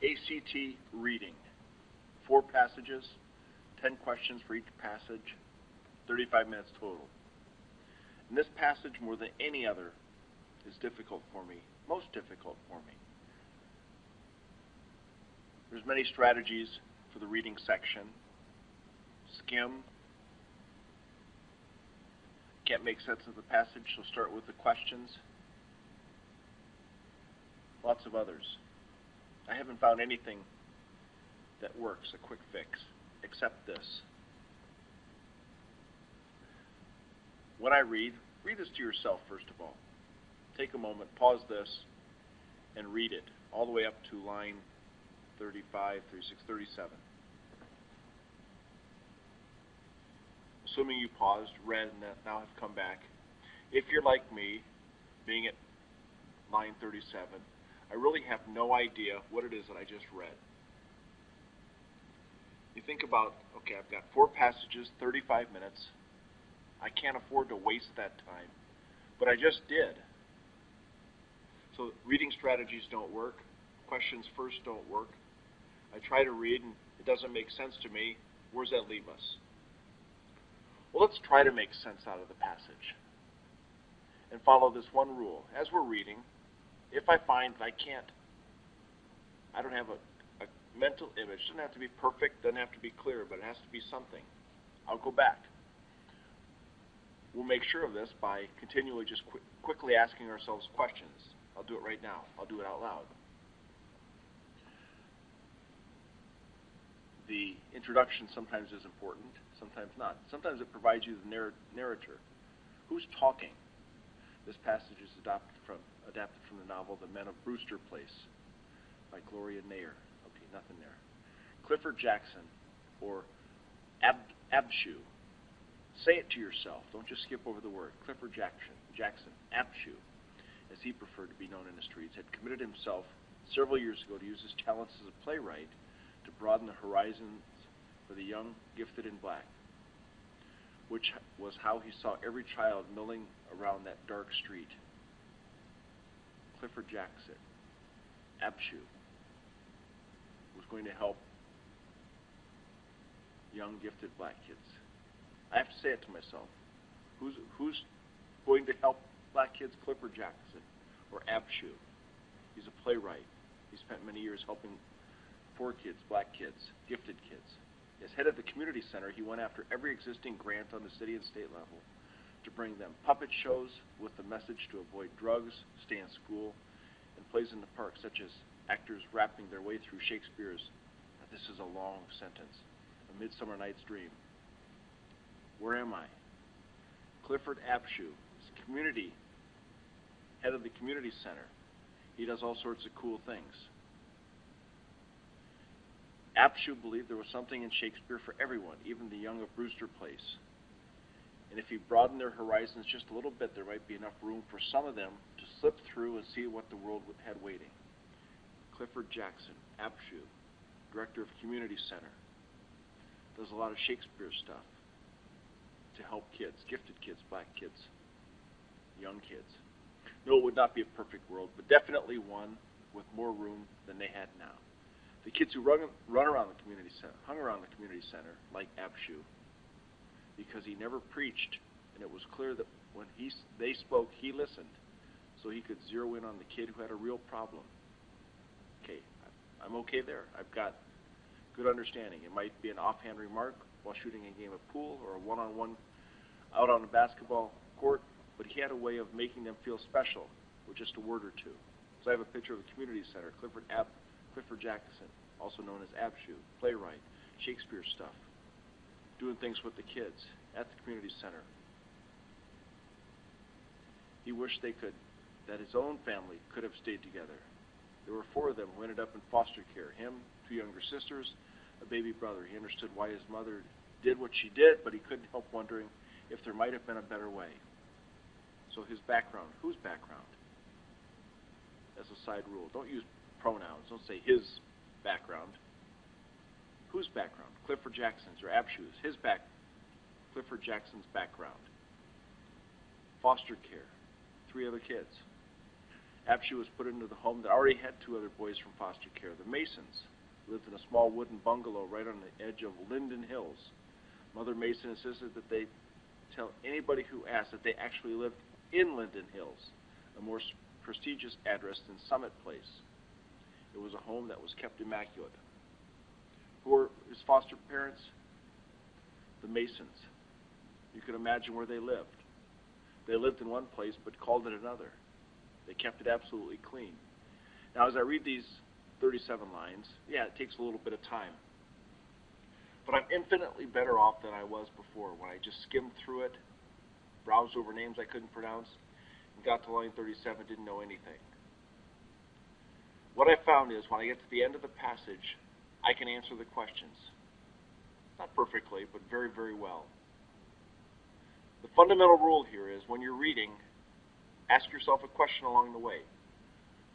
ACT reading. 4 passages, 10 questions for each passage, 35 minutes total. And this passage, more than any other, is difficult for me, most difficult for me. There's many strategies for the reading section. Skim. Can't make sense of the passage, so start with the questions. Lots of others. I haven't found anything that works, a quick fix, except this. When I read this to yourself first of all. Take a moment, pause this, and read it all the way up to line 35, 36, 37. Assuming you paused, read, and now have come back. If you're like me, being at line 37, I really have no idea what it is that I just read. You think about, okay, I've got 4 passages, 35 minutes. I can't afford to waste that time, but I just did. So reading strategies don't work. Questions first don't work. I try to read and it doesn't make sense to me. Where does that leave us? Well, let's try to make sense out of the passage and follow this one rule. As we're reading, if I find that I don't have a mental image, it doesn't have to be perfect, doesn't have to be clear, but it has to be something, I'll go back. We'll make sure of this by continually just quickly asking ourselves questions. I'll do it right now. I'll do it out loud. The introduction sometimes is important, sometimes not. Sometimes it provides you the narrator. Who's talking? This passage is adapted from the novel The Men of Brewster Place by Gloria Nair. Okay, nothing there. Clifford Jackson, or Abshu. Say it to yourself. Don't just skip over the word. Clifford Jackson, Abshu, as he preferred to be known in the streets, had committed himself several years ago to use his talents as a playwright to broaden the horizons for the young, gifted, and black, which was how he saw every child milling around that dark street. Clifford Jackson, Abshu, was going to help young, gifted black kids. I have to say it to myself. Who's going to help black kids? Clifford Jackson, or Abshu. He's a playwright. He spent many years helping poor kids, black kids, gifted kids. As head of the community center, he went after every existing grant on the city and state level to bring them puppet shows with the message to avoid drugs, stay in school, and plays in the park, such as actors rapping their way through Shakespeare's "This is a Long Sentence," A Midsummer Night's Dream. Where am I? Clifford Abshu is head of the community center. He does all sorts of cool things. Abshu believed there was something in Shakespeare for everyone, even the young of Brewster Place. And if he broadened their horizons just a little bit, there might be enough room for some of them to slip through and see what the world had waiting. Clifford Jackson, Abshu, director of Community Center, does a lot of Shakespeare stuff to help kids, gifted kids, black kids, young kids. No, it would not be a perfect world, but definitely one with more room than they had now. The kids who hung around the community center, like Abshu, because he never preached, and it was clear that when they spoke, he listened, so he could zero in on the kid who had a real problem. Okay, I'm okay there. I've got good understanding. It might be an offhand remark while shooting a game of pool or a one-on-one out on a basketball court, but he had a way of making them feel special with just a word or two. So I have a picture of the community center, Clifford Jackson, also known as Abshu, playwright, Shakespeare stuff, doing things with the kids at the community center. He wished that his own family could have stayed together. There were 4 of them who ended up in foster care. Him, 2 younger sisters, a baby brother. He understood why his mother did what she did, but he couldn't help wondering if there might have been a better way. So his background. Whose background? As a side rule. Don't use pronouns. Don't say his background. Whose background? Clifford Jackson's or Abshu's. Clifford Jackson's background. Foster care. 3 other kids. After she was put into the home that already had 2 other boys from foster care, the Masons, lived in a small wooden bungalow right on the edge of Linden Hills. Mother Mason insisted that they tell anybody who asked that they actually lived in Linden Hills, a more prestigious address than Summit Place. It was a home that was kept immaculate. Who were his foster parents? The Masons. You can imagine where they lived. They lived in one place but called it another. They kept it absolutely clean. Now, as I read these 37 lines, yeah, it takes a little bit of time. But I'm infinitely better off than I was before when I just skimmed through it, browsed over names I couldn't pronounce, and got to line 37, didn't know anything. What I found is when I get to the end of the passage, I can answer the questions. Not perfectly, but very, very well. The fundamental rule here is when you're reading, ask yourself a question along the way.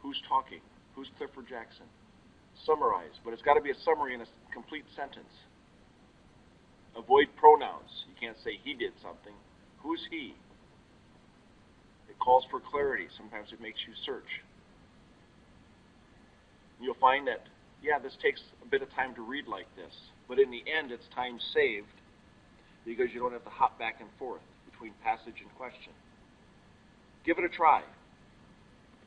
Who's talking? Who's Clifford Jackson? Summarize, but it's got to be a summary in a complete sentence. Avoid pronouns. You can't say he did something. Who's he? It calls for clarity. Sometimes it makes you search. You'll find that, yeah, this takes a bit of time to read like this, but in the end it's time saved because you don't have to hop back and forth between passage and question. Give it a try.